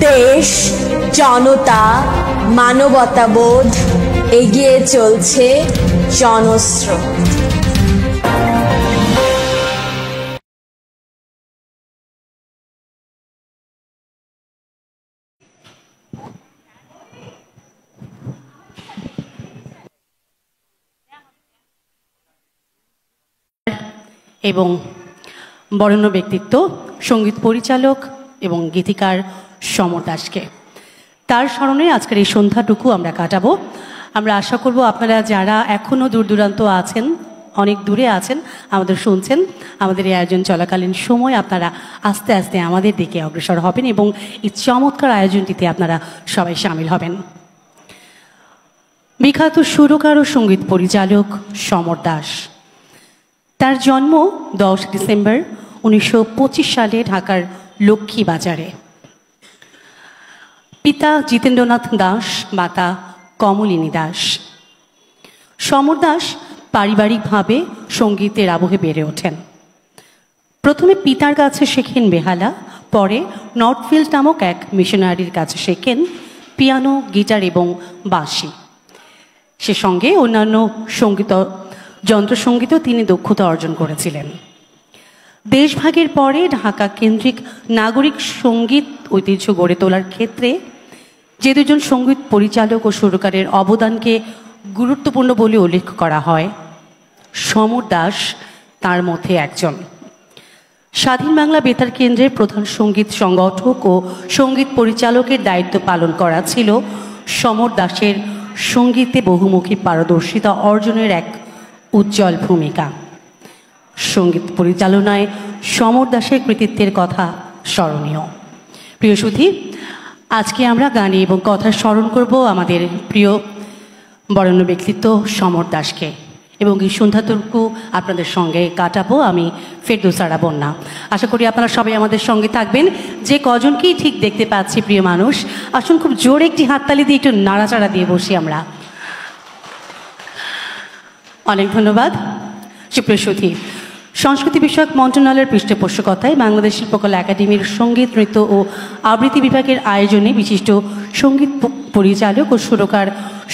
দেশ, জনতা, মানবতাবোধ, এগিয়ে চলছে জনস্রোত। এবং বরেণ্য ব্যক্তিত্ব সঙ্গীত পরিচালক এবং গীতিকার সমর দাসকে, তার স্মরণে আজকের এই সন্ধ্যাটুকু আমরা কাটাবো। আমরা আশা করব আপনারা যারা এখনও দূর দূরান্ত আছেন, অনেক দূরে আছেন, আমাদের শুনছেন, আমাদের এই আয়োজন চলাকালীন সময় আপনারা আস্তে আস্তে আমাদের দিকে অগ্রসর হবেন এবং এই চমৎকার আয়োজনটিতে আপনারা সবাই সামিল হবেন। বিখ্যাত সুরকার ও সঙ্গীত পরিচালক সমর দাস, তার জন্ম 10 ডিসেম্বর 1925 সালে ঢাকার লক্ষ্মীবাজারে। পিতা জিতেন্দ্রনাথ দাস, মাতা কমলিনী দাস। সমর দাস পারিবারিকভাবে সঙ্গীতের আবহে বেড়ে ওঠেন। প্রথমে পিতার কাছে শেখেন বেহালা, পরে নর্থফিল্ড নামক এক মিশনারির কাছে শেখেন পিয়ানো, গিটার এবং বাঁশি। সে সঙ্গে অন্যান্য যন্ত্রসঙ্গীতেও তিনি দক্ষতা অর্জন করেছিলেন। দেশভাগের পরে ঢাকা কেন্দ্রিক নাগরিক সঙ্গীত ঐতিহ্য গড়ে তোলার ক্ষেত্রে যে দুজন সঙ্গীত পরিচালক ও সুরকারের অবদানকে গুরুত্বপূর্ণ বলে উল্লেখ করা হয়, সমর দাস তার মধ্যে একজন। স্বাধীন বাংলা বেতার কেন্দ্রের প্রধান সঙ্গীত সংগঠক ও সঙ্গীত পরিচালকের দায়িত্ব পালন করা ছিল সমর দাসের সঙ্গীতে বহুমুখী পারদর্শিতা অর্জনের এক উজ্জ্বল ভূমিকা। সঙ্গীত পরিচালনায় সমর দাসের কৃতিত্বের কথা স্মরণীয়। প্রিয় সুধী, আজকে আমরা গানে এবং কথা স্মরণ করব আমাদের প্রিয় বরেণ্য ব্যক্তিত্ব সমর দাসকে, এবং এই সন্ধ্যাটুকু আপনাদের সঙ্গে কাটাবো আমি, ফেরদৌসা বন্যা। আশা করি আপনারা সবাই আমাদের সঙ্গে থাকবেন। যে কজনকেই ঠিক দেখতে পাচ্ছি প্রিয় মানুষ, আসুন খুব জোরে একটি হাততালি দিয়ে একটু নাড়াচাড়া দিয়ে বসি আমরা। অনেক ধন্যবাদ। সুপ্রিয় সুধী, সংস্কৃতি বিষয়ক মন্ত্রণালয়ের পৃষ্ঠপোষকতায় বাংলাদেশ শিল্পকলা একাডেমির সঙ্গীত, নৃত্য ও আবৃত্তি বিভাগের আয়োজনে বিশিষ্ট সঙ্গীত পরিচালক ও সুরকার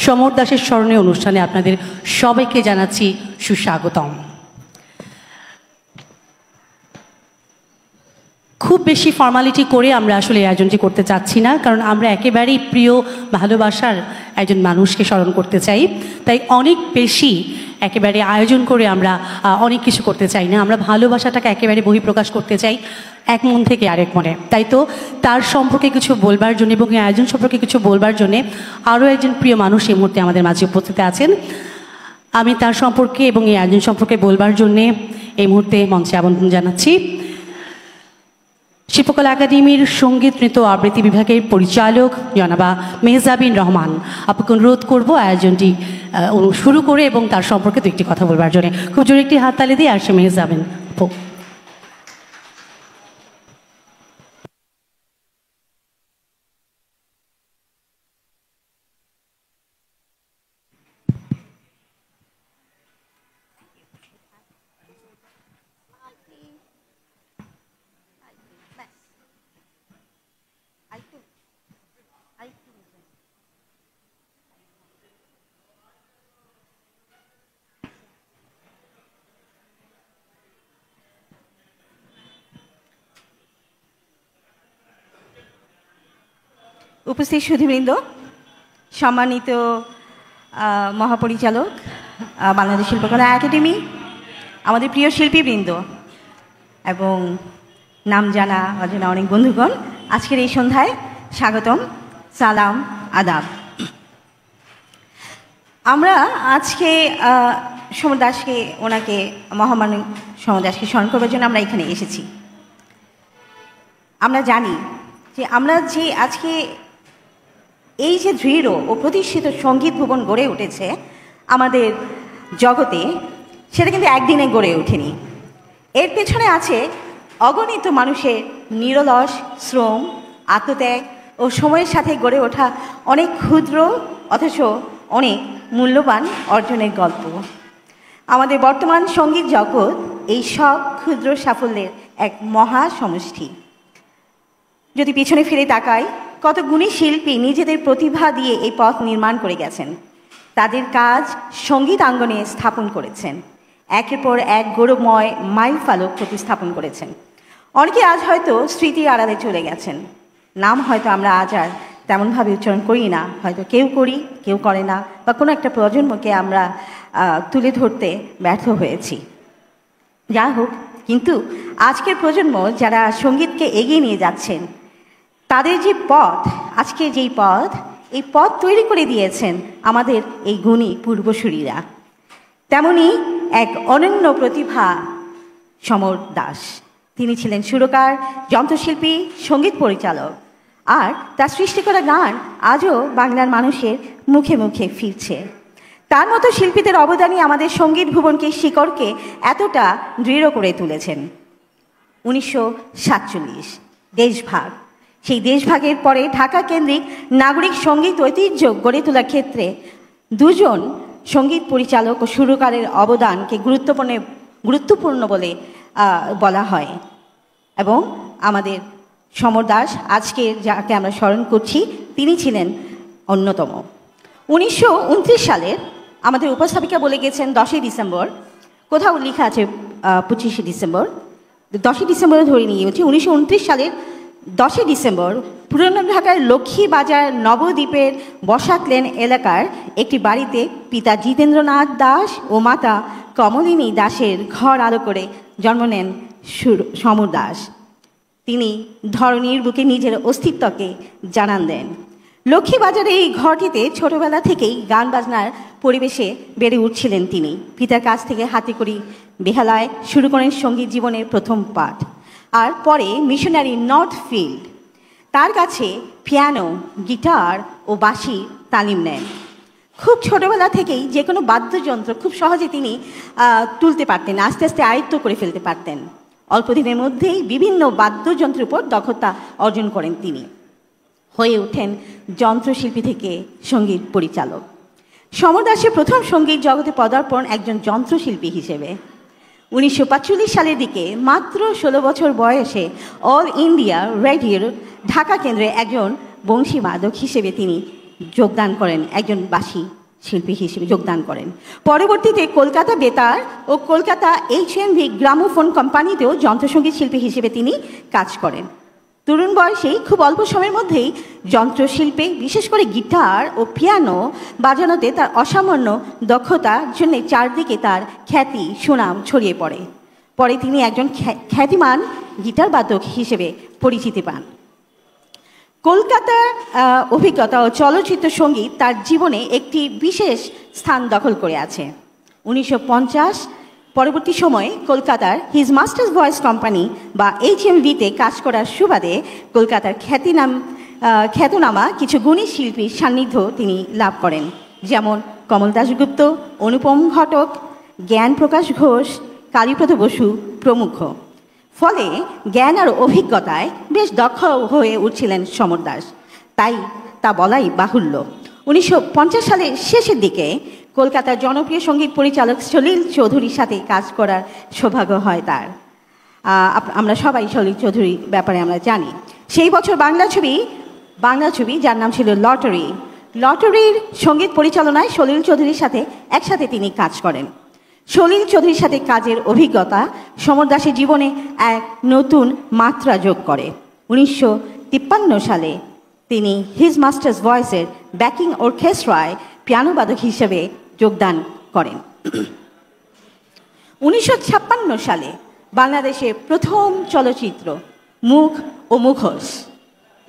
সমর দাসের স্মরণে অনুষ্ঠানে আপনাদের সবাইকে জানাচ্ছি সুস্বাগতম। খুব বেশি ফর্মালিটি করে আমরা আসলে এই আয়োজনটি করতে চাচ্ছি না, কারণ আমরা একেবারেই প্রিয় ভালোবাসার একজন মানুষকে স্মরণ করতে চাই। তাই অনেক বেশি একেবারে আয়োজন করে আমরা অনেক কিছু করতে চাই না। আমরা ভালোবাসাটাকে একেবারে বহিঃপ্রকাশ করতে চাই এক মন থেকে আরেক মনে। তাই তো তার সম্পর্কে কিছু বলবার জন্য এবং এই আয়োজন সম্পর্কে কিছু বলবার জন্যে আরও একজন প্রিয় মানুষ এই মুহূর্তে আমাদের মাঝে উপস্থিত আছেন। আমি তার সম্পর্কে এবং এই আয়োজন সম্পর্কে বলবার জন্যে এই মুহূর্তে মঞ্চে আমন্ত্রণ জানাচ্ছি শিল্পকলা একাডেমির সঙ্গীত, নৃত্য ও আবৃত্তি বিভাগের পরিচালক জনাবা মেহজাবিন রহমান। আপনাকে অনুরোধ করবো আয়োজনটি শুরু করে এবং তার সম্পর্কে দু একটি কথা বলবার জন্য। খুব জোরে একটি হাততালি দিয়ে আসছে মেহজাবিন। উপস্থিত সুধীবৃন্দ, সম্মানিত মহাপরিচালক বাংলাদেশ শিল্পকলা একাডেমি, আমাদের প্রিয় শিল্পীবৃন্দ এবং নাম জানা অজানা অনেক বন্ধুগণ, আজকের এই সন্ধ্যায় স্বাগতম, সালাম, আদাব। আমরা আজকে সমর দাসকে, ওনাকে মহামান্য সমর দাসকে স্মরণ করবার জন্য আমরা এখানে এসেছি। আমরা জানি যে আমরা যে আজকে এই যে দৃঢ় ও প্রতিষ্ঠিত সঙ্গীত ভবন গড়ে উঠেছে আমাদের জগতে, সেটা কিন্তু একদিনে গড়ে ওঠেনি। এর পেছনে আছে অগণিত মানুষের নিরলস শ্রম, আত্মত্যাগ ও সময়ের সাথে গড়ে ওঠা অনেক ক্ষুদ্র অথচ অনেক মূল্যবান অর্জনের গল্প। আমাদের বর্তমান সঙ্গীত জগৎ এই সব ক্ষুদ্র সাফল্যের এক মহা সমষ্টি। যদি পিছনে ফিরে তাকাই, কত গুণী শিল্পী নিজেদের প্রতিভা দিয়ে এই পথ নির্মাণ করে গেছেন। তাদের কাজ সঙ্গীত আঙ্গনে স্থাপন করেছেন, একের পর এক গৌরবময় মাইল ফলক প্রতিস্থাপন করেছেন। অনেকে আজ হয়তো স্মৃতির আড়ালে চলে গেছেন, নাম হয়তো আমরা আজ আর তেমনভাবে উচ্চারণ করি না, হয়তো কেউ করি কেউ করে না, বা কোনো একটা প্রজন্মকে আমরা তুলে ধরতে ব্যর্থ হয়েছি। যা হোক, কিন্তু আজকের প্রজন্ম যারা সঙ্গীতকে এগিয়ে নিয়ে যাচ্ছেন, তাদের যে পথ, আজকে যেই পথ, এই পথ তৈরি করে দিয়েছেন আমাদের এই গুণী পূর্বসূরীরা। তেমনি এক অনন্য প্রতিভা সমর দাস। তিনি ছিলেন সুরকার, যন্ত্রশিল্পী, সঙ্গীত পরিচালক, আর তার সৃষ্টি করা গান আজও বাংলার মানুষের মুখে মুখে ফিরছে। তার মতো শিল্পীদের অবদানই আমাদের সঙ্গীত ভুবনকে, শিকড়কে এতটা দৃঢ় করে তুলেছেন। 1947 দেশভাগ, সেই দেশভাগের পরে ঢাকা কেন্দ্রিক নাগরিক সঙ্গীত ঐতিহ্য গড়ে তোলার ক্ষেত্রে দুজন সঙ্গীত পরিচালক ও সুরকারের অবদানকে গুরুত্বপূর্ণ বলে বলা হয়। এবং আমাদের সমর দাস, আজকে যাকে আমরা স্মরণ করছি, তিনি ছিলেন অন্যতম। 1929 সালের আমাদের উপস্থাপিকা বলে গেছেন 10ই ডিসেম্বর, কোথাও লেখা আছে 25শে ডিসেম্বর, 10ই ডিসেম্বরে ধরে নিয়ে হচ্ছে 1929 সালের 10ই ডিসেম্বর পুরানো ঢাকার লক্ষ্মীবাজার নবদ্বীপের বসাক লেন এলাকার একটি বাড়িতে পিতা জিতেন্দ্রনাথ দাস ও মাতা কমলিনী দাসের ঘর আলো করে জন্ম নেন সমর দাস। তিনি ধরণীর বুকে নিজের অস্তিত্বকে জানান দেন। লক্ষ্মীবাজারে এই ঘরটিতে ছোটবেলা থেকেই গান বাজনার পরিবেশে বেড়ে উঠছিলেন তিনি। পিতার কাছ থেকে হাতেখড়ি বেহালায় শুরু করেন সঙ্গীত জীবনের প্রথম পাঠ, আর পরে মিশনারি নর্থ ফিল্ড। তার কাছে পিয়ানো, গিটার ও বাঁশি তালিম নেন। খুব ছোটবেলা থেকেই যে কোনো বাদ্যযন্ত্র খুব সহজে তিনি তুলতে পারতেন, আস্তে আস্তে আয়ত্ত করে ফেলতে পারতেন। অল্প দিনের মধ্যেই বিভিন্ন বাদ্যযন্ত্রের উপর দক্ষতা অর্জন করেন তিনি, হয়ে ওঠেন যন্ত্রশিল্পী থেকে সঙ্গীত পরিচালক। সমর দাসের প্রথম সঙ্গীত জগতে পদার্পণ একজন যন্ত্রশিল্পী হিসেবে। 1945 সালের দিকে মাত্র 16 বছর বয়সে অল ইন্ডিয়া রেডিওর ঢাকা কেন্দ্রে একজন বংশী বাদক হিসেবে তিনি যোগদান করেন, একজন বাঁশি শিল্পী হিসেবে যোগদান করেন। পরবর্তীতে কলকাতা বেতার ও কলকাতা HMV গ্রামোফোন কোম্পানিতেও যন্ত্রসঙ্গীত শিল্পী হিসেবে তিনি কাজ করেন। তরুণ বয়সেই খুব অল্প সময়ের মধ্যেই যন্ত্রশিল্পে, বিশেষ করে গিটার ও পিয়ানো বাজানোতে তার অসামান্য দক্ষতার জন্য চারদিকে তার খ্যাতি সুনাম ছড়িয়ে পড়ে। পরে তিনি একজন খ্যাতিমান গিটার বাদক হিসেবে পরিচিতি পান। কলকাতার অভিজ্ঞতা ও চলচ্চিত্র সঙ্গীত তার জীবনে একটি বিশেষ স্থান দখল করে আছে। 1950 পরবর্তী সময়ে কলকাতার হিজ মাস্টার্স ভয়েস কোম্পানি বা HMV-তে কাজ করার সুবাদে কলকাতার খ্যাতনামা কিছু গুণী শিল্পীর সান্নিধ্য তিনি লাভ করেন, যেমন কমল দাশগুপ্ত, অনুপম ঘটক, জ্ঞান প্রকাশ ঘোষ, কালীপদ বসু প্রমুখ। ফলে জ্ঞান আর অভিজ্ঞতায় বেশ দক্ষ হয়ে উঠছিলেন সমর দাস, তাই তা বলাই বাহুল্য। 1950 সালের শেষের দিকে কলকাতার জনপ্রিয় সঙ্গীত পরিচালক সলিল চৌধুরীর সাথে কাজ করার সৌভাগ্য হয় তার। আমরা সবাই সলিল চৌধুরীর ব্যাপারে আমরা জানি। সেই বছর বাংলা ছবি যার নাম ছিল লটারির সঙ্গীত পরিচালনায় সলিল চৌধুরীর সাথে একসাথে তিনি কাজ করেন। সলিল চৌধুরীর সাথে কাজের অভিজ্ঞতা সমর দাসের জীবনে এক নতুন মাত্রা যোগ করে। 1953 সালে তিনি হিজ মাস্টার্স ভয়েসের ব্যাকিং অর্কেস্ট্রায় পিয়ানোবাদক হিসেবে যোগদান করেন। 1956 সালে বাংলাদেশে প্রথম চলচ্চিত্র মুখ ও মুখোশ,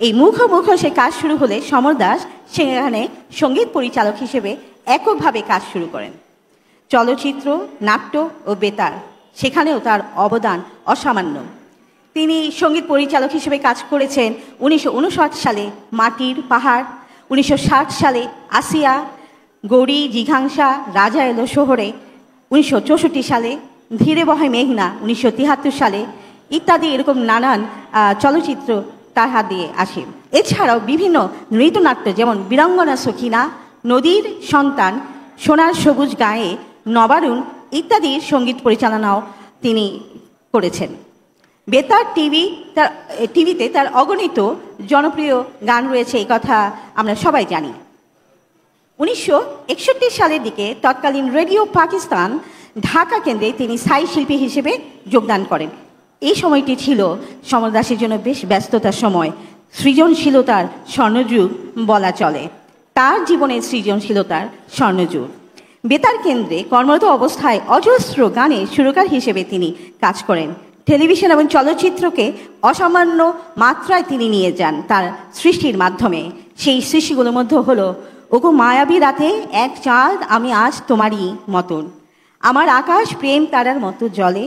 এই মুখ ও মুখোশে কাজ শুরু হলে সমর দাস সেখানে সঙ্গীত পরিচালক হিসেবে এককভাবে কাজ শুরু করেন। চলচ্চিত্র, নাট্য ও বেতার, সেখানেও তার অবদান অসামান্য। তিনি সঙ্গীত পরিচালক হিসেবে কাজ করেছেন 1959 সালে মাটির পাহাড়, 1960 সালে আসিয়া, গৌরী জিঘাংসা, রাজা এলো শহরে, 1964 সালে ধীরে বহে মেঘনা, 1973 সালে ইত্যাদি, এরকম নানান চলচ্চিত্র তার হাত দিয়ে আসে। এছাড়াও বিভিন্ন নৃত্যনাট্য, যেমন বীরাঙ্গনা সখিনা, নদীর সন্তান, সোনার সবুজ গায়ে, নবারুণ ইত্যাদির সঙ্গীত পরিচালনাও তিনি করেছেন। বেতার টিভিতে তার অগণিত জনপ্রিয় গান রয়েছে, এই কথা আমরা সবাই জানি। 1961 সালের দিকে তৎকালীন রেডিও পাকিস্তান ঢাকা কেন্দ্রে তিনি স্থায়ী শিল্পী হিসেবে যোগদান করেন। এই সময়টি ছিল সমর দাসের জন্য বেশ ব্যস্ততার সময়, সৃজনশীলতার স্বর্ণযুগ বলা চলে, তার জীবনের সৃজনশীলতার স্বর্ণযুগ। বেতার কেন্দ্রে কর্মরত অবস্থায় অজস্র গানে সুরকার হিসেবে তিনি কাজ করেন। টেলিভিশন এবং চলচ্চিত্রকে অসামান্য মাত্রায় তিনি নিয়ে যান তার সৃষ্টির মাধ্যমে। সেই সৃষ্টিগুলোর মধ্যে হলো ওগো মায়াবী রাতে এক চাঁদ আমি আজ তোমারই মতন, আমার আকাশ প্রেম তারার মতো জলে,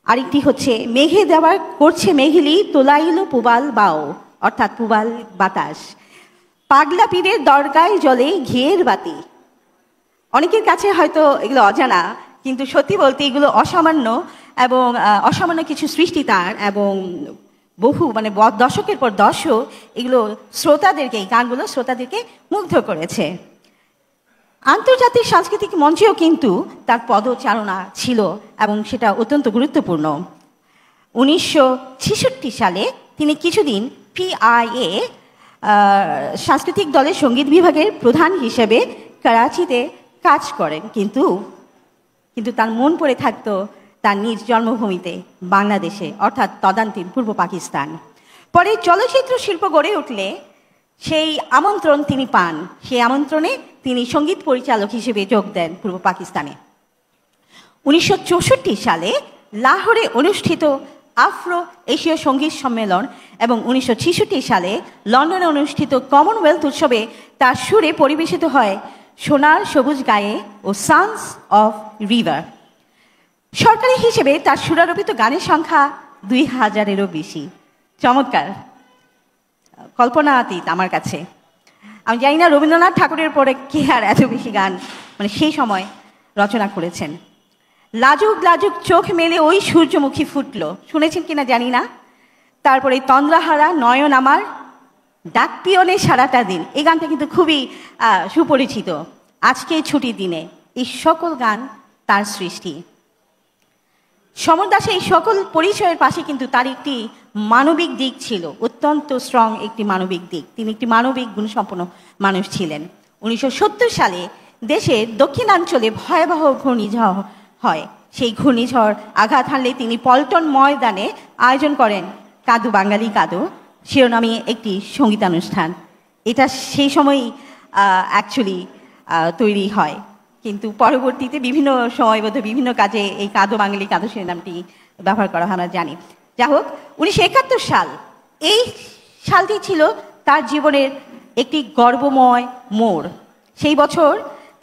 আরেকটি হচ্ছে মেঘে দেওয়ার করছে মেঘলি তোলাইল পুবাল বাও, অর্থাৎ পুবাল বাতাস, পাগলা পীরের দরগায় জলে ঘিয়ের বাতি। অনেকের কাছে হয়তো এগুলো অজানা, কিন্তু সত্যি বলতে এগুলো অসামান্য এবং অসামান্য কিছু সৃষ্টি তার, এবং বহু মানে দশকের পর দশক এগুলো শ্রোতাদেরকে, এই গানগুলো শ্রোতাদেরকে মুগ্ধ করেছে। আন্তর্জাতিক সাংস্কৃতিক মঞ্চেও কিন্তু তার পদচারণা ছিল এবং সেটা অত্যন্ত গুরুত্বপূর্ণ। 1966 সালে তিনি কিছুদিন PIA সাংস্কৃতিক দলের সঙ্গীত বিভাগের প্রধান হিসেবে করাচিতে কাজ করেন, কিন্তু তার মন পড়ে থাকতো তার নিজ জন্মভূমিতে বাংলাদেশে, অর্থাৎ তদানীন্তন পূর্ব পাকিস্তান। পরে চলচ্চিত্র শিল্প গড়ে উঠলে সেই আমন্ত্রণ তিনি পান, সেই আমন্ত্রণে তিনি সঙ্গীত পরিচালক হিসেবে যোগ দেন পূর্ব পাকিস্তানে। 1964 সালে লাহোরে অনুষ্ঠিত আফ্রো এশীয় সঙ্গীত সম্মেলন এবং 1966 সালে লন্ডনে অনুষ্ঠিত কমনওয়েলথ উৎসবে তার সুরে পরিবেশিত হয় সোনার সবুজ গায়ে ও সানস অফ রিভার। সরকারি হিসেবে তার সুরারোপিত গানের সংখ্যা 2000-এরও বেশি। চমৎকার, কল্পনাতীত আমার কাছে। আমি জানি না রবীন্দ্রনাথ ঠাকুরের পরে কে আর এত বেশি গান মানে সেই সময় রচনা করেছেন। লাজুক লাজুক চোখ মেলে ওই সূর্যমুখী ফুটলো, শুনেছেন কিনা জানি না। তারপরে তন্দ্রাহারা নয়ন আমার, ডাক পিয়নে সারাটা দিন, এই গানটা কিন্তু খুবই সুপরিচিত। আজকে ছুটির দিনে, এই সকল গান তার সৃষ্টি। সমর দাসের এই সকল পরিচয়ের পাশে কিন্তু তার একটি মানবিক দিক ছিল, অত্যন্ত স্ট্রং একটি মানবিক দিক। তিনি একটি মানবিক গুণসম্পন্ন মানুষ ছিলেন। 1970 সালে দেশের দক্ষিণাঞ্চলে ভয়াবহ ঘূর্ণিঝড় হয়। সেই ঘূর্ণিঝড় আঘাত হানলে তিনি পল্টন ময়দানে আয়োজন করেন কাদু বাঙালি কাদু শিরোনামে একটি সঙ্গীতানুষ্ঠান। এটা সেই সময়ই অ্যাকচুয়ালি তৈরি হয়, কিন্তু পরবর্তীতে বিভিন্ন সময়বদ্ধ বিভিন্ন কাজে এই কাদো বাঙালি কাদো শিরোনামটি ব্যবহার করা হয়, আমরা জানি। যাই হোক, 1971 সাল, এই সালটি ছিল তার জীবনের একটি গর্বময় মোড়। সেই বছর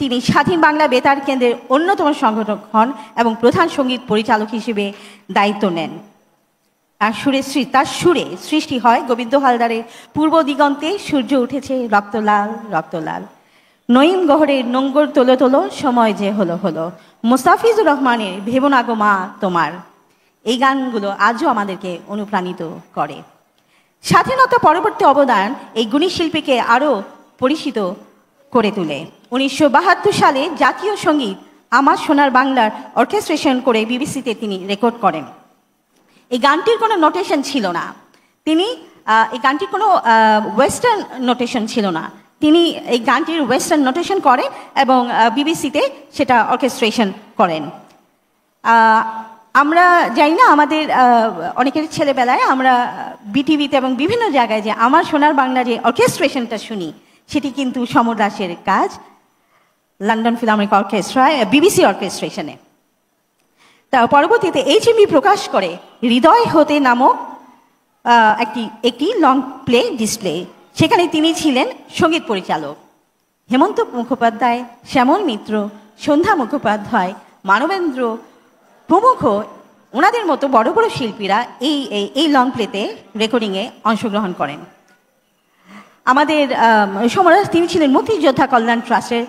তিনি স্বাধীন বাংলা বেতার কেন্দ্রের অন্যতম সংগঠক হন এবং প্রধান সঙ্গীত পরিচালক হিসেবে দায়িত্ব নেন। তার সুরে সৃষ্টি হয় গোবিন্দ হালদারের পূর্ব দিগন্তে সূর্য উঠেছে রক্তলাল রক্তলাল, নঈম গহরের নোঙ্গর তোলো তোলো সময় যে হলো হলো, মোস্তাফিজুর রহমানের ভেবো না গো মা তোমার। এই গানগুলো আজও আমাদেরকে অনুপ্রাণিত করে। স্বাধীনতা পরবর্তী অবদান এই গুণী শিল্পীকে আরও পরিচিত করে তোলে। 1972 সালে জাতীয় সঙ্গীত আমার সোনার বাংলার অর্কেস্ট্রেশন করে বিবিসিতে তিনি রেকর্ড করেন। এই গানটির কোনো নোটেশন ছিল না, এই গানটির কোনো ওয়েস্টার্ন নোটেশন ছিল না। তিনি এই গানটির ওয়েস্টার্ন নোটেশন করেন এবং বিবিসিতে সেটা অর্কেস্ট্রেশন করেন। আমরা জানি না, আমাদের অনেকের ছেলেবেলায় আমরা বিটিভিতে এবং বিভিন্ন জায়গায় যে আমার সোনার বাংলা যে অর্কেস্ট্রেশনটা শুনি, সেটি কিন্তু সমর দাসের কাজ লন্ডন ফিলার্মনিক অর্কেস্ট্রায় বিবিসি অর্কেস্ট্রেশনে। তা পরবর্তীতে HMV প্রকাশ করে হৃদয় হতে নামক একটি লং প্লে ডিসপ্লে, সেখানে তিনি ছিলেন সঙ্গীত পরিচালক। হেমন্ত মুখোপাধ্যায়, শ্যামল মিত্র, সন্ধ্যা মুখোপাধ্যায়, মানবেন্দ্র প্রমুখ ওনাদের মতো বড় বড় শিল্পীরা এই লং প্লেতে রেকর্ডিংয়ে অংশগ্রহণ করেন। আমাদের সমরাজ তিনি ছিলেন মুক্তিযোদ্ধা কল্যাণ ট্রাস্টের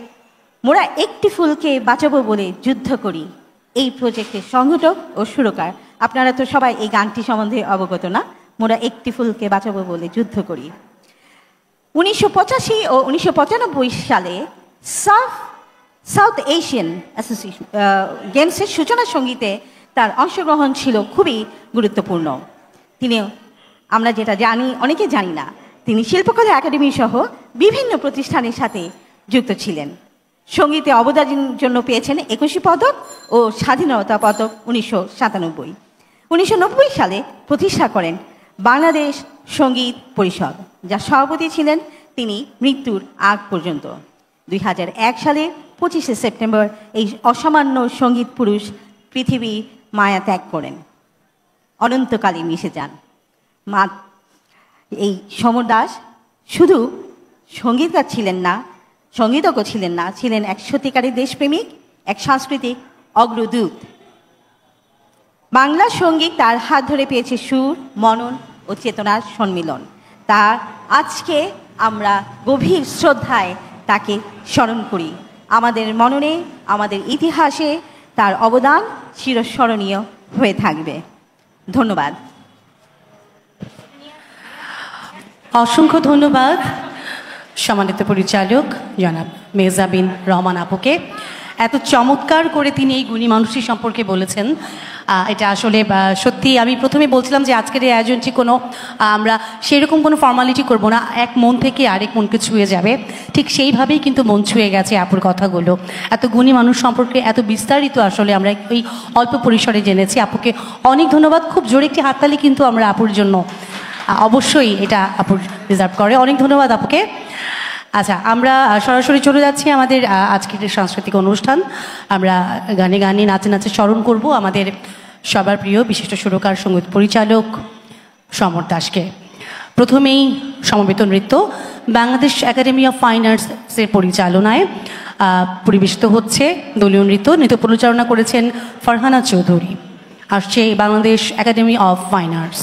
মোরা একটি ফুলকে বাঁচাবো বলে যুদ্ধ করি এই প্রজেক্টের সংগঠক ও সুরকার। আপনারা তো সবাই এই গানটি সম্বন্ধে অবগত না, মোরা একটি ফুলকে বাঁচাবো বলে যুদ্ধ করি। 1985 ও 1995 সালে সাউথ এশিয়ান অ্যাসোসিয়েশন গেমসের সূচনা সঙ্গীতে তার অংশগ্রহণ ছিল খুবই গুরুত্বপূর্ণ। তিনি, আমরা যেটা জানি, অনেকে জানি না, তিনি শিল্পকলা একাডেমি সহ বিভিন্ন প্রতিষ্ঠানের সাথে যুক্ত ছিলেন। সঙ্গীতে অবদানের জন্য পেয়েছেন 21 পদক ও স্বাধীনতা পদক 1997। 1990 সালে প্রতিষ্ঠা করেন বাংলাদেশ সঙ্গীত পরিষদ, যার সভাপতি ছিলেন তিনি মৃত্যুর আগ পর্যন্ত। 2001 সালে 25 সেপ্টেম্বর এই অসামান্য সঙ্গীত পুরুষ পৃথিবী মায়া ত্যাগ করেন, অনন্তকালে মিশে যান। এই সমর দাস শুধু সঙ্গীতকার ছিলেন না, সঙ্গীতজ্ঞ ছিলেন না, ছিলেন এক সত্যিকারের দেশপ্রেমিক, এক সাংস্কৃতিক অগ্রদূত। বাংলা সঙ্গীত তার হাত ধরে পেয়েছে সুর, মনন ও চেতনার সম্মিলন। তার আজকে আমরা গভীর শ্রদ্ধায় তাকে স্মরণ করি। আমাদের মননে, আমাদের ইতিহাসে তার অবদান চিরস্মরণীয় হয়ে থাকবে। ধন্যবাদ। অসংখ্য ধন্যবাদ সম্মানিত পরিচালক জনাব মেহজাবিন রহমান আপুকে। এত চমৎকার করে তিনি এই গুণী মানুষটি সম্পর্কে বলেছেন, এটা আসলে সত্যি। আমি প্রথমে বলছিলাম যে আজকের এই আয়োজনটি কোনো আমরা সেরকম কোনো ফর্মালিটি করব না, এক মন থেকে আরেক মনকে ছুঁয়ে যাবে, ঠিক সেইভাবেই কিন্তু মন ছুঁয়ে গেছে আপুর কথাগুলো। এত গুণী মানুষ সম্পর্কে এত বিস্তারিত আসলে আমরা এই অল্প পরিসরে জেনেছি। আপুকে অনেক ধন্যবাদ। খুব জোরে একটি হাততালি কিন্তু আমরা আপুর জন্য, অবশ্যই এটা আপুর রিজার্ভ করে। অনেক ধন্যবাদ আপুকে। আচ্ছা, আমরা সরাসরি চলে যাচ্ছি আমাদের আজকের সাংস্কৃতিক অনুষ্ঠান। আমরা গানে গানে নাচে নাচে স্মরণ করব আমাদের সবার প্রিয় বিশিষ্ট সুরকার, সঙ্গীত পরিচালক সমর দাসকে। প্রথমেই সমবেত নৃত্য বাংলাদেশ একাডেমি অফ ফাইন আর্টসের পরিচালনায় পরিবেশিত হচ্ছে দলীয় নৃত্য। নৃত্য পরিচালনা করেছেন ফারহানা চৌধুরী। আসছে Bangladesh academy of fine arts.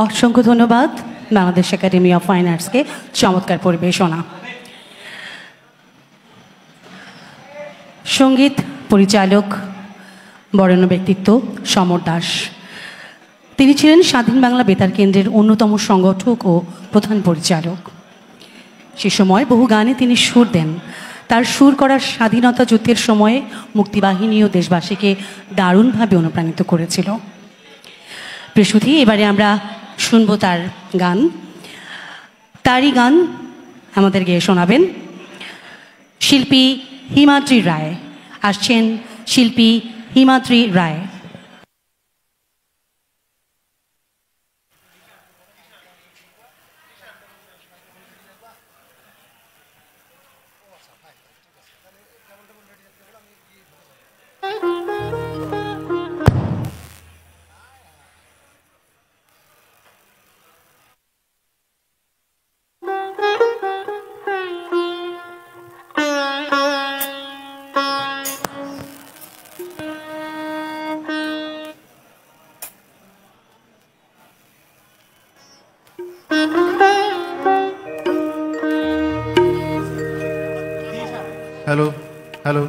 অসংখ্য ধন্যবাদ বাংলাদেশ একাডেমি অফ ফাইন আর্টসকে চমৎকার পরিবেশনা। সঙ্গীত পরিচালক বরেণ্য ব্যক্তিত্ব সমর দাস। তিনি ছিলেন স্বাধীন বাংলা বেতার কেন্দ্রের অন্যতম সংগঠক ও প্রধান পরিচালক। সে সময় বহু গানে তিনি সুর দেন। তার সুর করার স্বাধীনতা যুদ্ধের সময়ে মুক্তিবাহিনী ও দেশবাসীকে দারুণভাবে অনুপ্রাণিত করেছিল। প্রসূতি, এবারে আমরা শুনব তার গান। তারই গান আমাদের গেয়ে শোনাবেন শিল্পী হিমাদ্রি রায়। আসছেন শিল্পী হিমাদ্রি রায়। हेलो हेलो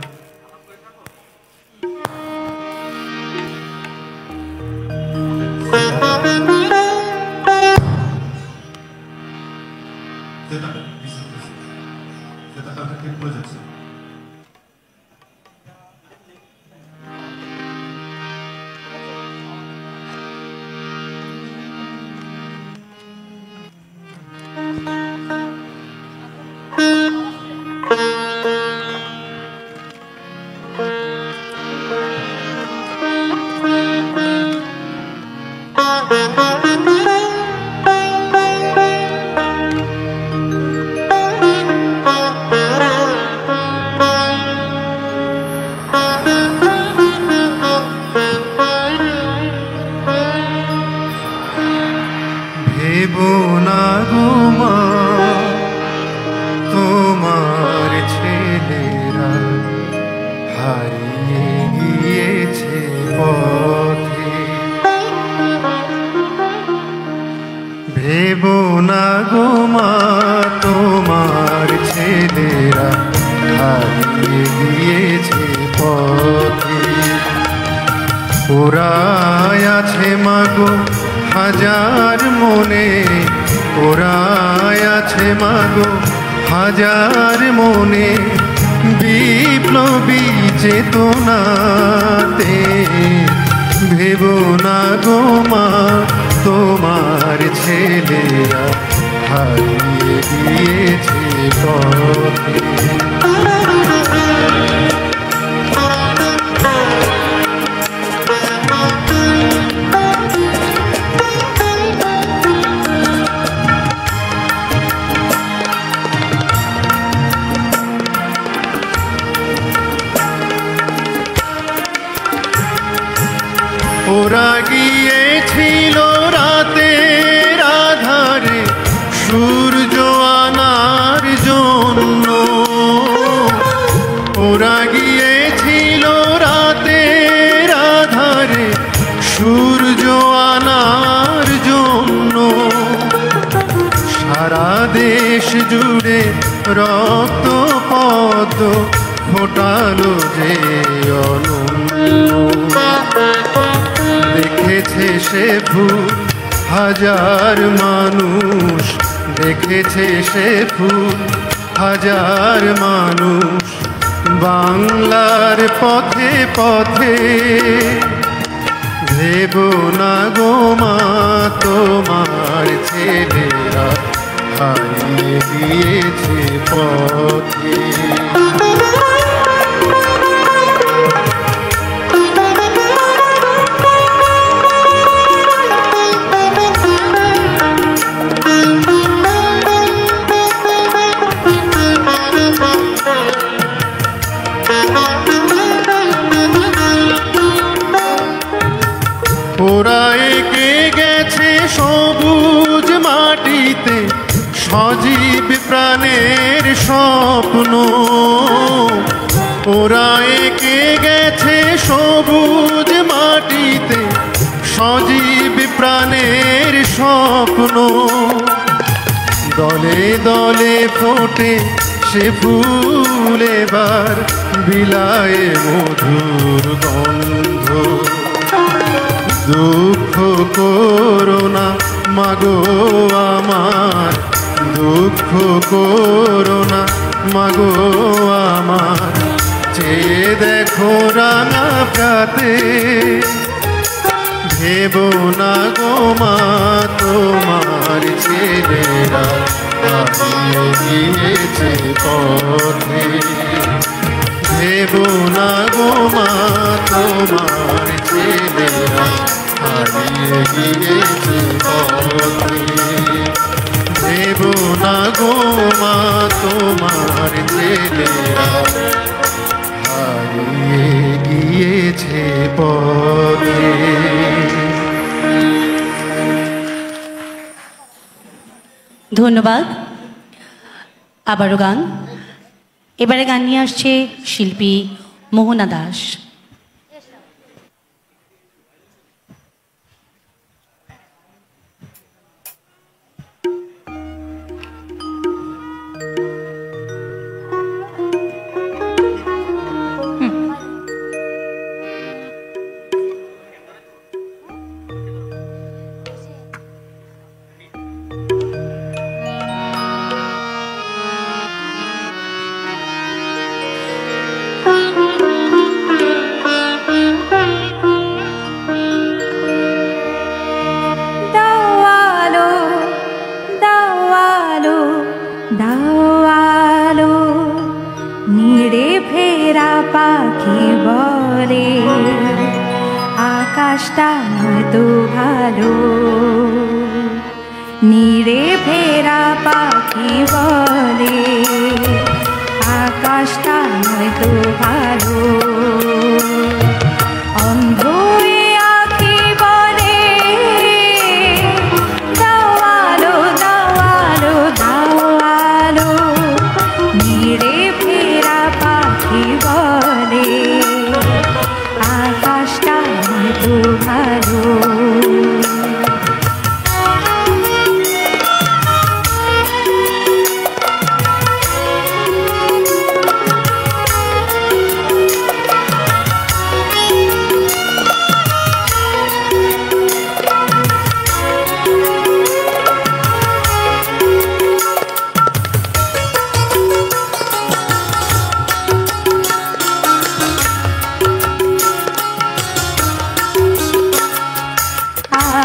দুঃখ করো না মাগো আমার, দুঃখ করো না মাগো আমার, চেয়ে দেখো রাঙা প্রাতে, ভেবো না গো মা তোমার ছেলেরা হারিয়ে গিয়েছে পথে, ভেবো না গো মা তোমার ছেলেরা হারিয়ে গিয়েছে পথে, ভেবো না গো মা তোমার ছেলেরা হারিয়ে গিয়েছে পথে। ধন্যবাদ। আবারও গান। এবারে গান নিয়ে আসছে শিল্পী মোহনা দাস। আকাশটা হয়তো ভালো, নীরে ফেরা পাখি বলে আকাশটা হয়তো ভালো, অন্ধ আঁখি বলে দাওয়ালো দাওয়ালো দাওয়ালো, নীরে ফেরা পাখি বলে আকাশটা হয়তো ভালো।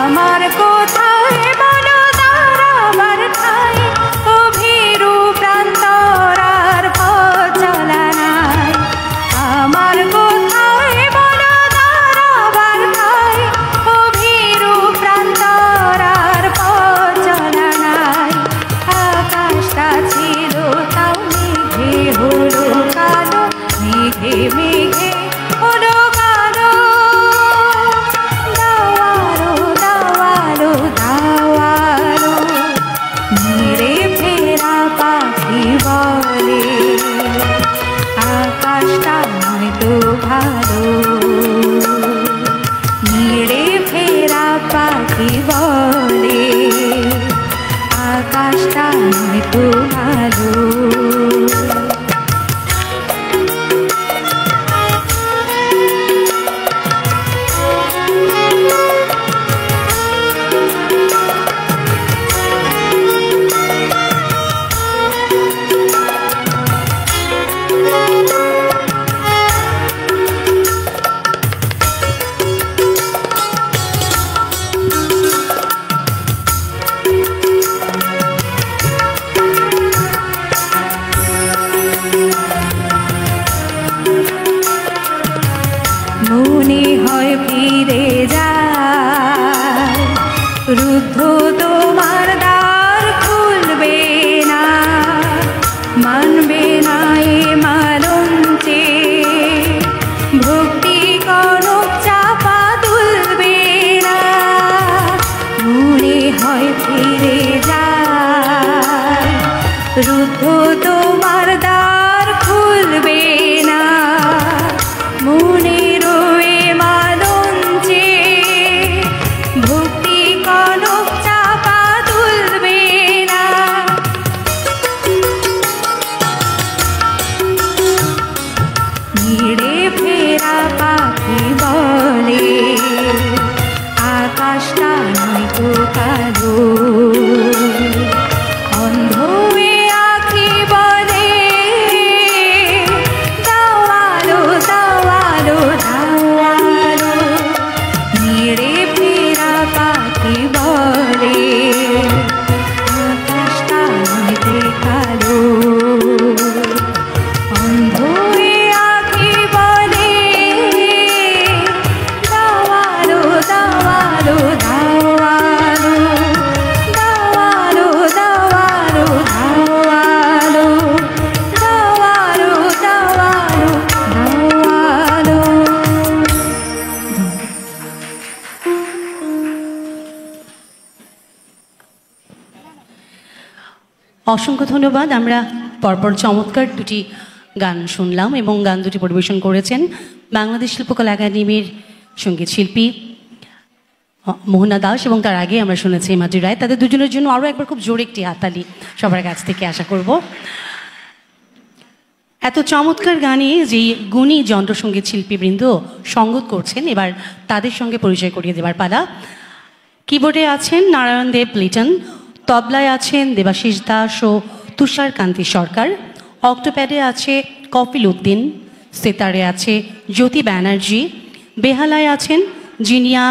আমার কোথায় বলো দাঁড়াবার ঠাই, ও ভীরু প্রান্তরার পথ চলা নাই। আমার কোথায় বলো দাঁড়াবার ঠাই, ও ভীরু প্রান্তরার পথ চলা নাই। আকাশটা ছিল তাও মেঘে হলো কালো, মেঘে মেঘে হলো কালো, দাওয়ালো নীরে ফেরা পাখি বলে আকাশটা হয়তো ভালো, নীরে ফেরা পাখি বলে আকাশটা হয়তো ভালো। মনে হয় ফিরে যায়, রুদ্ধ তোমার দ্বার খুলবে না, মানবে না এ মালঞ্চে, ভক্তি কনক চাপা তুলবে না। মনে হয় ফিরে যায়, রুদ্ধ তোমার দ্বার খুলবে না, মনে অসংখ্য ধন্যবাদ। আমরা পরপর চমৎকার দুটি গান শুনলাম এবং গান দুটি পরিবেশন করেছেন বাংলাদেশ শিল্পকলা একাডেমির সঙ্গীত শিল্পী মোহনা দাস এবং তার আগে আমরা শুনেছি হিমাদ্রি রায়। তাদের দুজনের জন্য আরও একবার খুব জোরে একটি হাততালি সবার কাছ থেকে আশা করব। এত চমৎকার গানে যে গুণী যন্ত্রসঙ্গীত শিল্পীবৃন্দ সঙ্গত করছেন, এবার তাদের সঙ্গে পরিচয় করিয়ে দেবার পালা। কিবোর্ডে আছেন নারায়ণ দেব লিটন, তবলায় আছেন দেবাশিস দাস ও তুষার কান্তি সরকার, অক্টোপ্যাডে আছে কপিল উদ্দিন, সেতারে আছে জ্যোতি ব্যানার্জি, বেহালায় আছেন জিনিয়া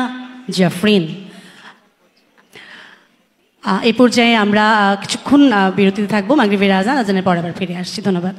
জাফরিন। এ পর্যায়ে আমরা কিছুক্ষণ বিরতিতে থাকবো, মাগরিবের আজানের পর আবার ফিরে আসছি। ধন্যবাদ।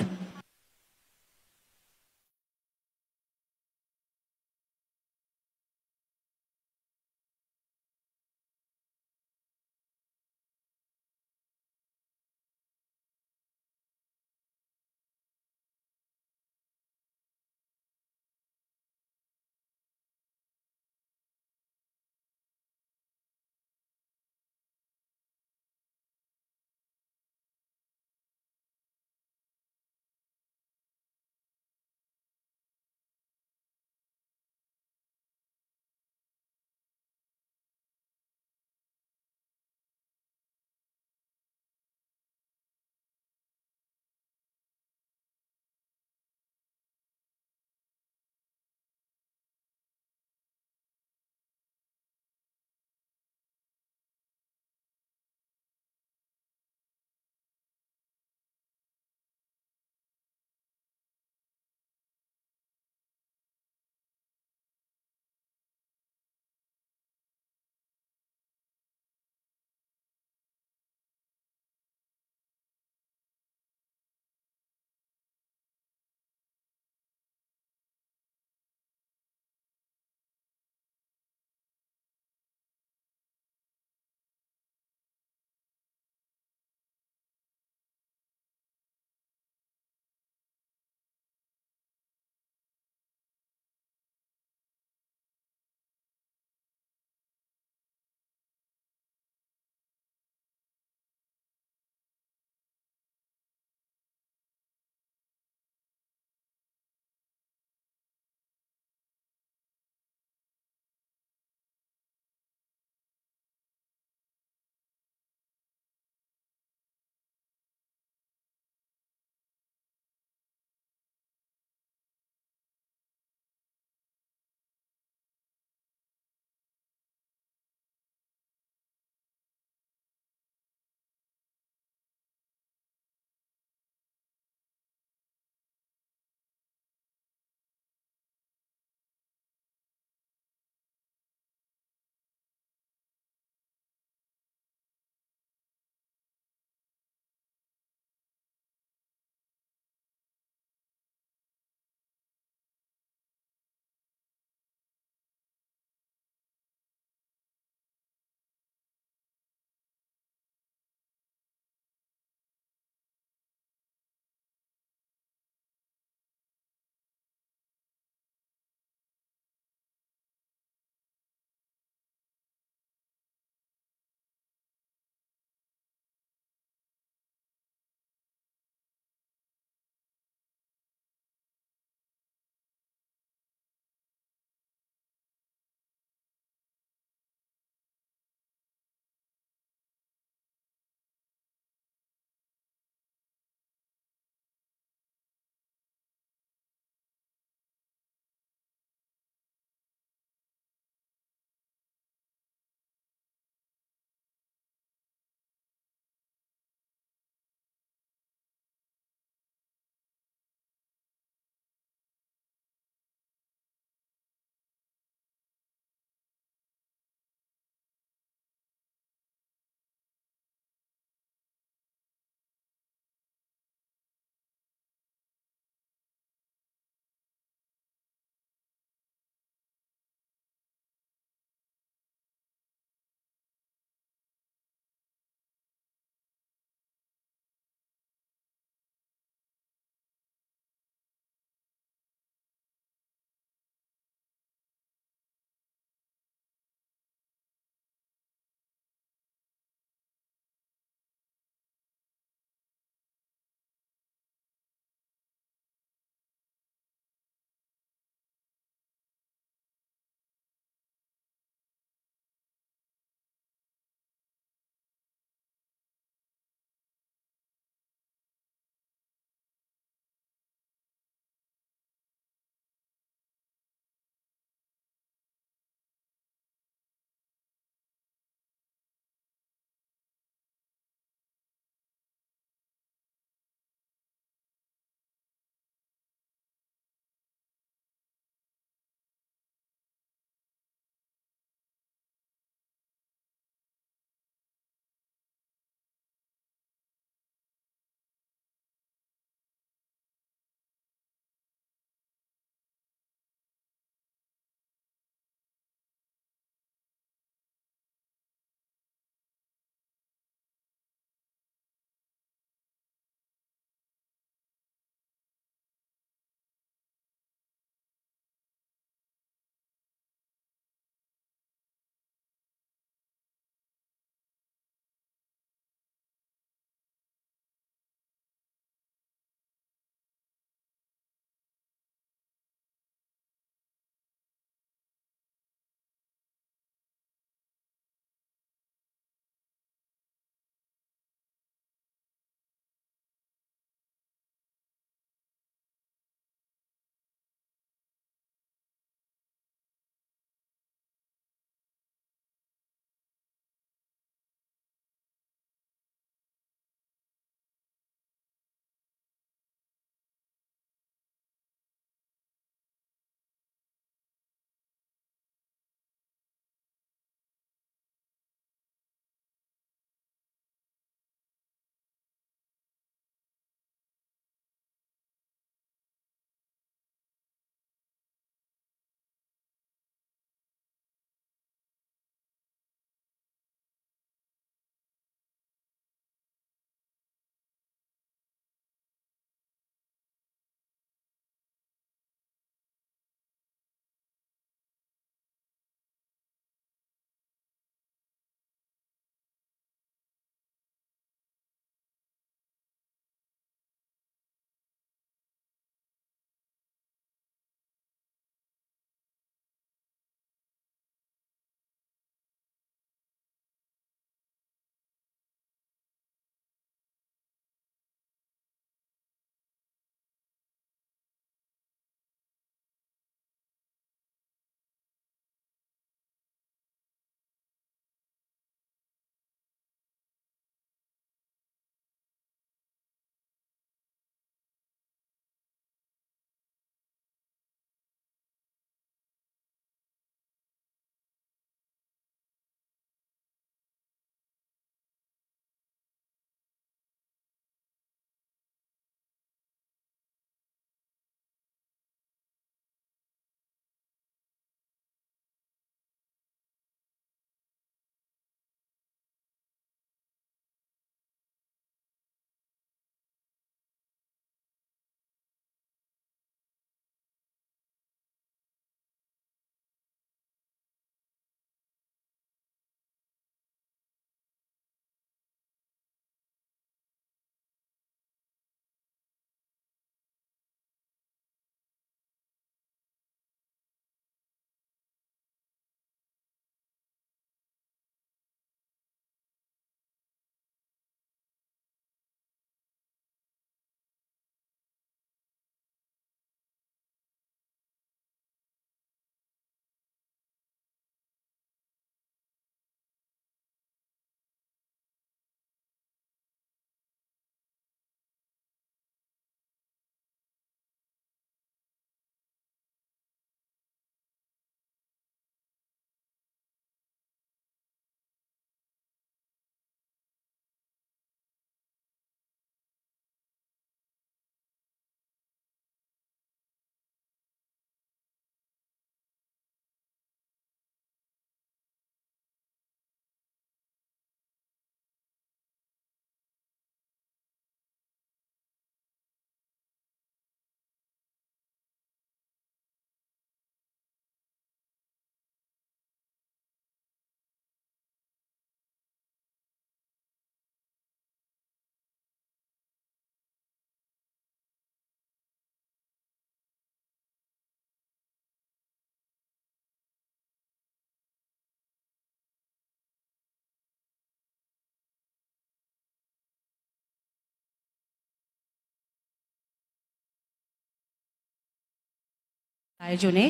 আয়োজনে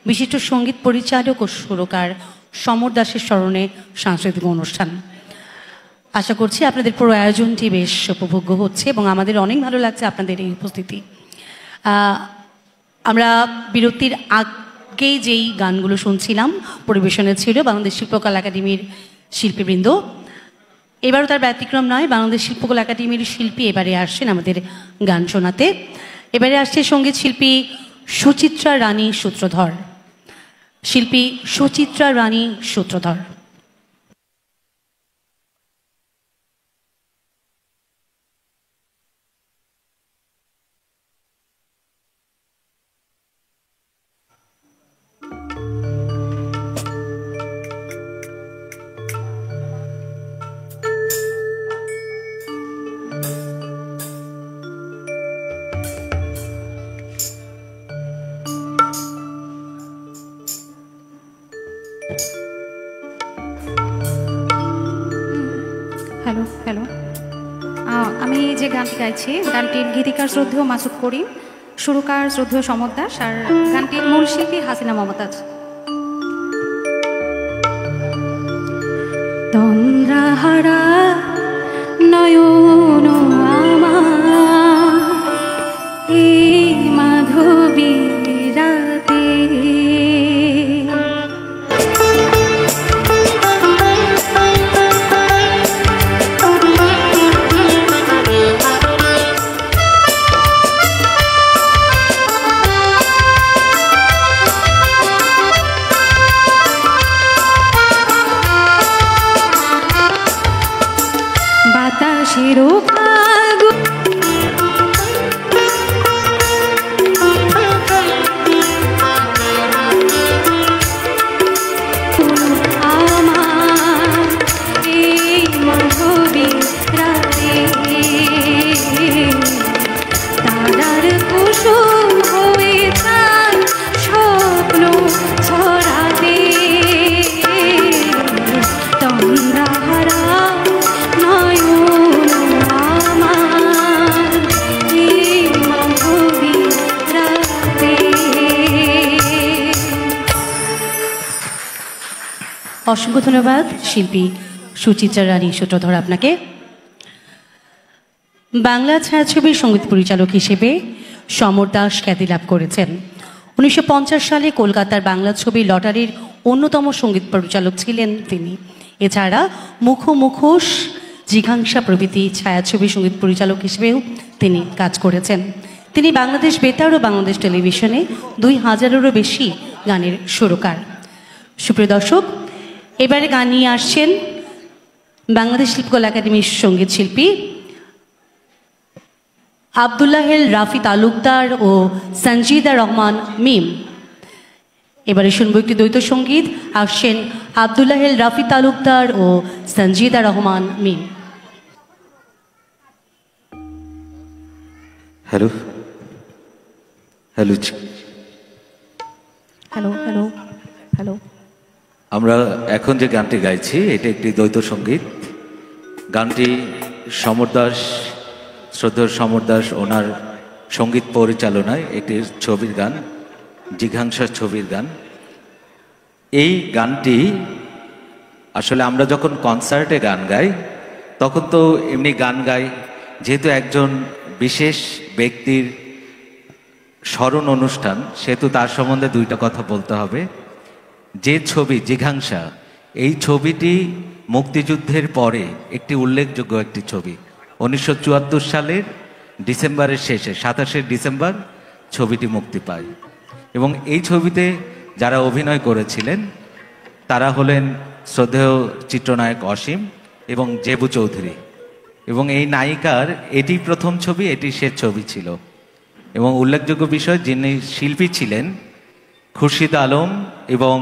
বিশিষ্ট সঙ্গীত পরিচালক ও সুরকার সমর দাসের স্মরণে সাংস্কৃতিক অনুষ্ঠান। আশা করছি আপনাদের পুরো আয়োজনটি বেশ উপভোগ্য হচ্ছে এবং আমাদের অনেক ভালো লাগছে আপনাদের এই উপস্থিতি। আমরা বিরতির আগেই যেই গানগুলো শুনছিলাম পরিবেশনে ছিল বাংলাদেশ শিল্পকলা একাডেমির শিল্পীবৃন্দ। এবারও তার ব্যতিক্রম নয়, বাংলাদেশ শিল্পকলা একাডেমির শিল্পী এবারে আসছেন আমাদের গান শোনাতে। এবারে আসছে সঙ্গীত শিল্পী সুচিত্রা রানী সূত্রধর। শিল্পী সুচিত্রা রানী সূত্রধর। হ্যালো হ্যালো আমি যে গানটি গাইছি গানটির গীতিকার শ্রদ্ধেয় মাসুদ করিম, সুরকার শ্রদ্ধেয় সমর দাস, আর গানটির মূল শিল্পী হাসিনা মমতাজ। তন্দ্রাহারা নয়ন আমার এই মাধবী রাতে বাতাসের ফাগুন আমার এই মাধবী রাতে তারার কুসুম হয়ে যায় স্বপ্ন ছড়াতে তন্দ্রাহারা নয়ন আমার এই মাধবী রাতে। অসংখ্য ধন্যবাদ শিল্পী সুচিত্রা রানী সূত্রধর আপনাকে। বাংলা ছায়াছবির সঙ্গীত পরিচালক হিসেবে সমর দাস খ্যাতি লাভ করেছেন। 1950 সালে কলকাতার বাংলা ছবি লটারির অন্যতম সঙ্গীত পরিচালক ছিলেন তিনি। এছাড়া মুখোশ, জিঘাংসা প্রভৃতি ছায়াছবির সঙ্গীত পরিচালক হিসেবেও তিনি কাজ করেছেন। তিনি বাংলাদেশ বেতার ও বাংলাদেশ টেলিভিশনে 2000-এরও বেশি গানের সুরকার। সুপ্রিয় দর্শক, এবারে গান নিয়ে আসছেন বাংলাদেশ শিল্পকলা একাডেমির সঙ্গীত শিল্পী আব্দুল্লাহেল রাফি তালুকদার ও সঞ্জিদা রহমান মিম। এবারে শুনবো একটি দ্বৈত সঙ্গীত। আসছেন আব্দুল্লাহেল রাফি তালুকদার ও Sanjida Rahman Mim. Hello hello hello hello hello আমরা এখন যে গানটি গাইছি এটা একটি দ্বৈত সঙ্গীত। গানটি সমর দাস, শ্রদ্ধেয় সমর দাস ওনার সঙ্গীত পরিচালনায় একটি ছবির গান, জিঘাংসা ছবির গান। এই গানটি আসলে আমরা যখন কনসার্টে গান গাই তখন তো এমনি গান গাই, যেহেতু একজন বিশেষ ব্যক্তির স্মরণ অনুষ্ঠান সেহেতু তার সম্বন্ধে দুইটা কথা বলতে হবে। যে ছবি জিঘাংসা, এই ছবিটি মুক্তিযুদ্ধের পরে একটি উল্লেখযোগ্য একটি ছবি। 1974 সালের ডিসেম্বরের শেষে 27শে ডিসেম্বর ছবিটি মুক্তি পায় এবং এই ছবিতে যারা অভিনয় করেছিলেন তারা হলেন শ্রদ্ধেয় চিত্রনায়ক অসীম এবং জেবু চৌধুরী। এবং এই নায়িকার এটি প্রথম ছবি, এটি শেষ ছবি ছিল। এবং উল্লেখযোগ্য বিষয়, যিনি শিল্পী ছিলেন খুরশিদ আলম এবং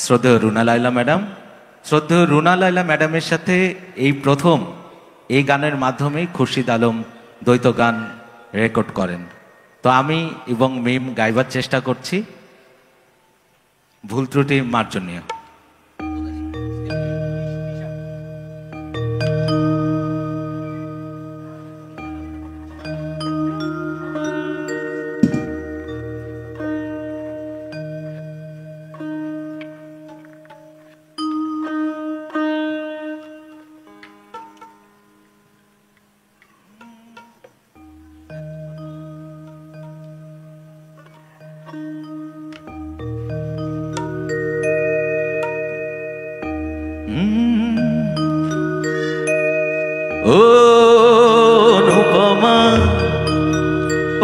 শ্রদ্ধেয় রুনা লায়লা ম্যাডাম। শ্রদ্ধেয় রুনা লায়লা ম্যাডামের সাথে এই প্রথম এই গানের মাধ্যমে খুরশিদ আলম দ্বৈত গান রেকর্ড করেন। তো আমি এবং মিম গাইবার চেষ্টা করছি, ভুল ত্রুটি মার্জনীয়।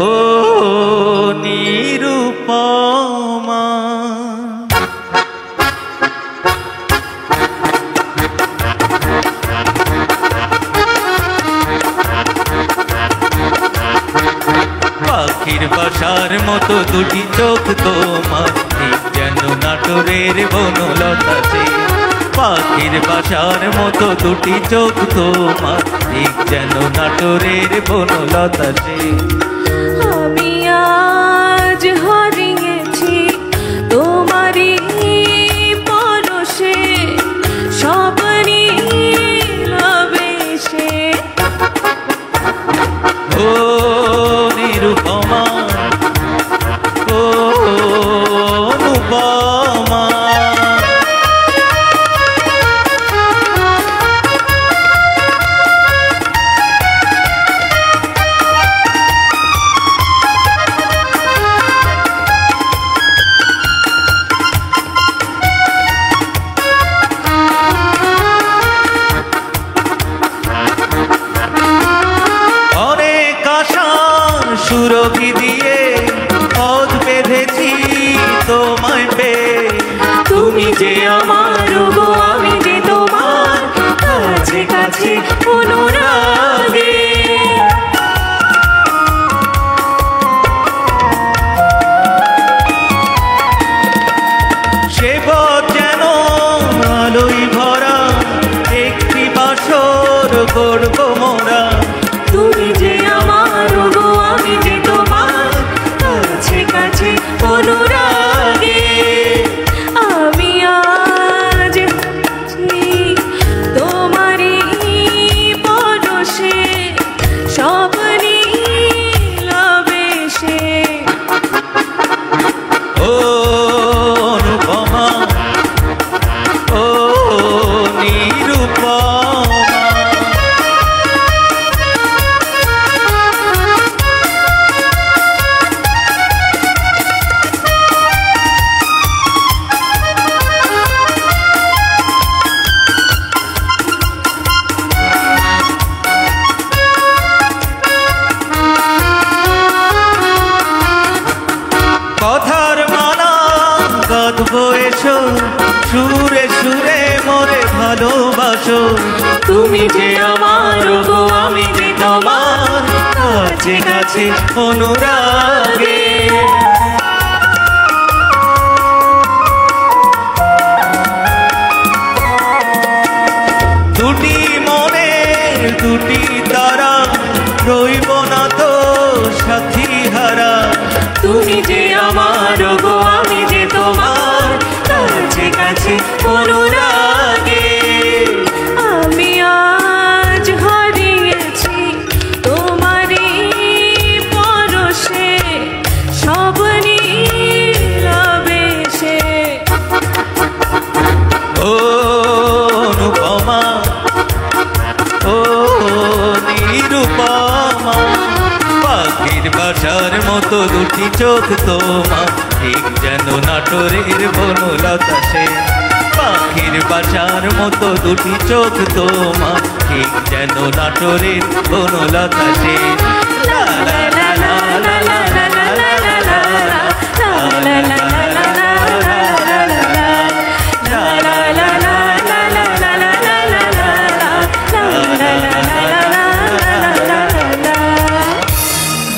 ও নিরুপমা। পাখির বাসার মতো দুটি চোখ তোমার, ঠিক যেন নাটোরের বনলতা সে। পাখির বাসার মতো দুটি চোখ তোমার, ঠিক যেন নাটোরের বনলতা সে। আমি আজ হারিয়েছি তোমারই পরশে, সব নীলাবেশে। ও নিরুপমা, ও অনুপমা। সুরভি দিয়ে পথ বেঁধেছি তোমায় পেয়ে, তুমি যে আমার গো, আমি যে তোমার, কাছে কাছে অনুরাগে। সে পথ যেন আলোয় ভরা, একটি বাসর করব মোরা। তুমি যে আমার গো, আমি যে তোমার, কাছে কাছে অনুরাগে। আমি আজ তোমারই পরশে, সব নীলাবেশে। ও অনুপমা, ও নিরুপমা। কথার মালা গাঁথবো এসো, সুরে সুরে মোরে ভালোবাসো। তুমি যে আমার গো, আমি যে তোমার, কাছে কাছে অনুরাগে। দুটি মনে দুটি তারা, রইব না তো সাথী হারা। তুমি যে আমার গো, আমি যে তোমার, কাছে কাছে অনুরাগে। আমি আজ হারিয়েছি তোমারই পরশে, সব নীলাবেশে। ও অনুপমা, ও নিরুপমা। পাখির বাসার মতো দুটি চোখ তোমার, ঠিক যেন নাটোরের বনলতা সে। পাখির বাসার মতো দুটি চোখ তোমার, ঠিক যেন নাটোরের বনলতা সে। লা লা লা লা লা লা লা লা লা লা লা লা লা।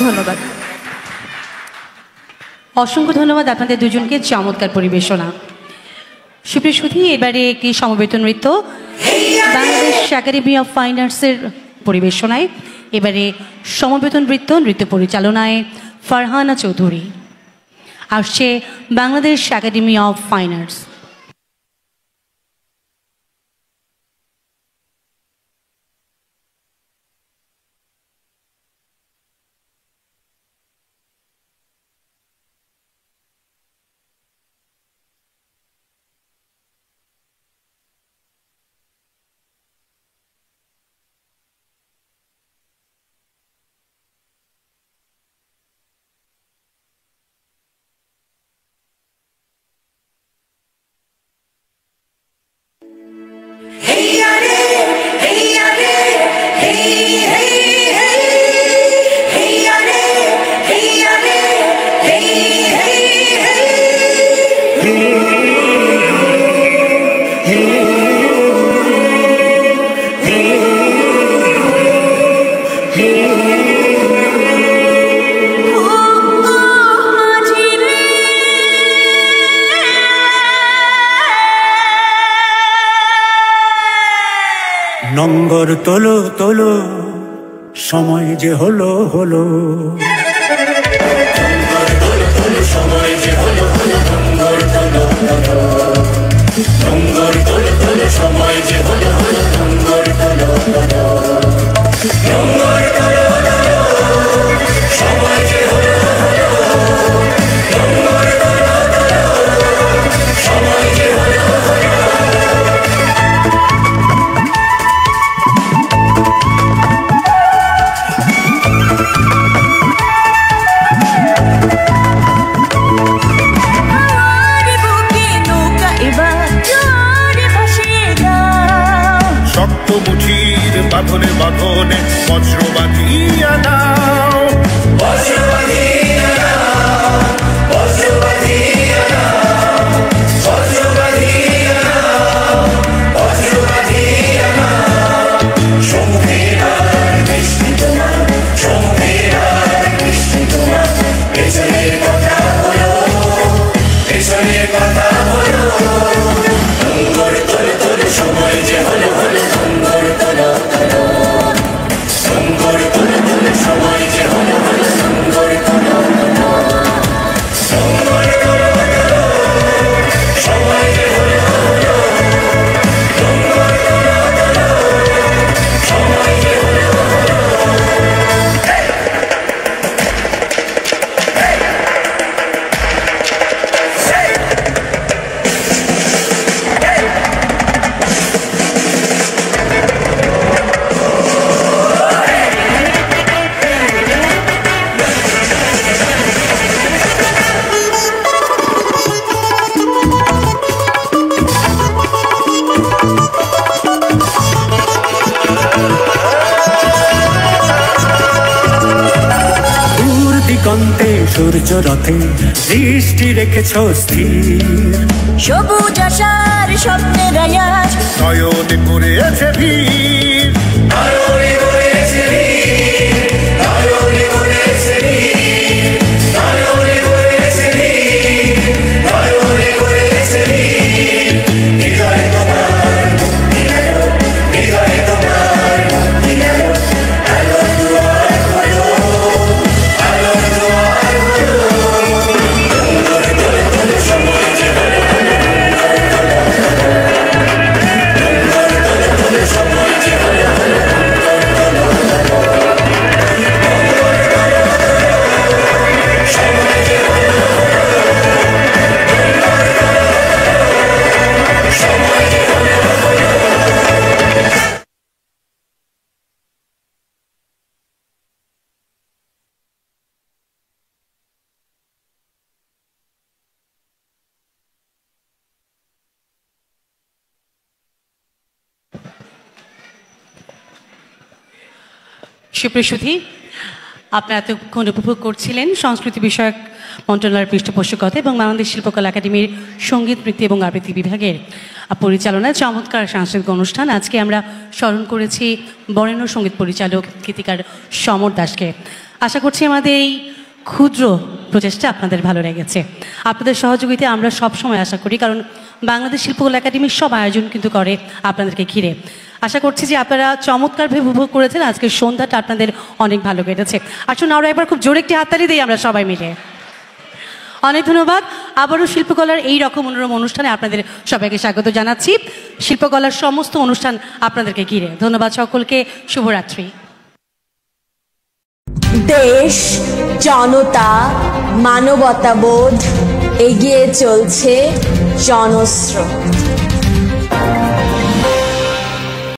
ধন্যবাদ, অসংখ্য ধন্যবাদ আপনাদের দুজনকে, চমৎকার পরিবেশনা। সুপ্রিয় সুধী, এবারে একটি সমবেত নৃত্য বাংলাদেশ একাডেমি অফ ফাইন আর্টসের পরিবেশনায়। এবারে সমবেত নৃত্য, নৃত্য পরিচালনায় ফারহানা চৌধুরী। আসছে Bangladesh academy of fine arts. ঢঙ্গর তোলো তোলো, সময় যে হলো হলো। সময় যে হলো হলো, ঢঙ্গর তোলো তোলো, ঢঙ্গর তোলো তোলো, সময় যে হলো হলো, ঢঙ্গর তোলো তোলো, ঢঙ্গর তোলো তোলো, সময় যে হলো হলো, ঢঙ্গর তোলো তোলো, সময় যে হলো হলো। শক্ত মুঠির বাঁধনে বাঁধনে বজ্র বাঁধিয়া নাও, বজ্র বাঁধিয়া নাও, বজ্র বাঁধিয়া নাও, বজ্র বাঁধিয়া নাও, বজ্র বাঁধিয়া নাও। সমুদ্রের আর বৃষ্টি তোমার, সমুদ্রের আর বৃষ্টি তোমার, পেছনের কথা হলো, পেছনের কথা হলো। ঢঙ্গর তোলো তোলো, সময় যে হলো হলো, ঢঙ্গর তোলো তোলো, ঢঙ্গর তোলো তোলো, সময় যে হলো হলো, ঢঙ্গর তোলো তোলো, ঢঙ্গর তোলো তোলো, সময় যে হলো হলো, ঢঙ্গর তোলো তোলো, সময় যে হলো হলো। দিগন্তে সূর্য রথে দৃষ্টি রেখেছ স্থির, সবুজ আশার স্বপ্নের আয়াজ নয়নে করেছে ভিড়, নয়নে করেছে ভিড়, নয়নে করেছে ভিড়, নয়নে করেছে ভিড়, নয়নে করেছে ভিড়। হৃদয়ে তোমার মুক্তি এলো, হৃদয়ে তোমার মুক্তি এলো, আলোর দুয়ার খোলো, আলোর দুয়ার খোলো। ঢঙ্গর তোলো তোলো, সময় যে হলো হলো, ঢঙ্গর তোলো তোলো, ঢঙ্গর তোলো তোলো, সময় যে হলো হলো, ঢঙ্গর তোলো তোলো, ঢঙ্গর তোলো তোলো, সময় যে হলো হলো, ঢঙ্গর তোলো তোলো, সময় যে হলো হলো। সুপ্রসুধী, আপনারা এতক্ষণ উপভোগ করছিলেন সংস্কৃতি বিষয়ক মন্ত্রণালয়ের পৃষ্ঠপোষকতা এবং বাংলাদেশ শিল্পকলা একাডেমির সঙ্গীত নৃত্য এবং আবৃত্তি বিভাগের পরিচালনায় চমৎকার সাংস্কৃতিক অনুষ্ঠান। আজকে আমরা স্মরণ করেছি বরেণ্য সঙ্গীত পরিচালক গীতিকার সমর দাসকে। আশা করছি আমাদের এই ক্ষুদ্র প্রচেষ্টা আপনাদের ভালো লেগেছে। আপনাদের সহযোগিতা আমরা সবসময় আশা করি, কারণ বাংলাদেশ শিল্পকলা একাডেমির সব আয়োজন কিন্তু করে আপনাদেরকে ঘিরে। আশা করছি যে আপনারা চমৎকারভাবে উপভোগ করেছেন। আজকের সন্ধ্যাটা আপনাদের অনেক ভালো কেটেছে। আসুন আমরা একবার খুব জোরে একটি হাততালি দিই আমরা সবাই মিলে। অনেক ধন্যবাদ। আবারও শিল্পকলার এই রকম মনোরম অনুষ্ঠানে আপনাদের সবাইকে স্বাগত জানাচ্ছি। শিল্পকলার সমস্ত অনুষ্ঠান আপনাদেরকে ঘিরে। ধন্যবাদ সকলকে। শুভরাত্রি। দেশ, জনতা, মানবতাবোধ, এগিয়ে চলছে জনস্রোত।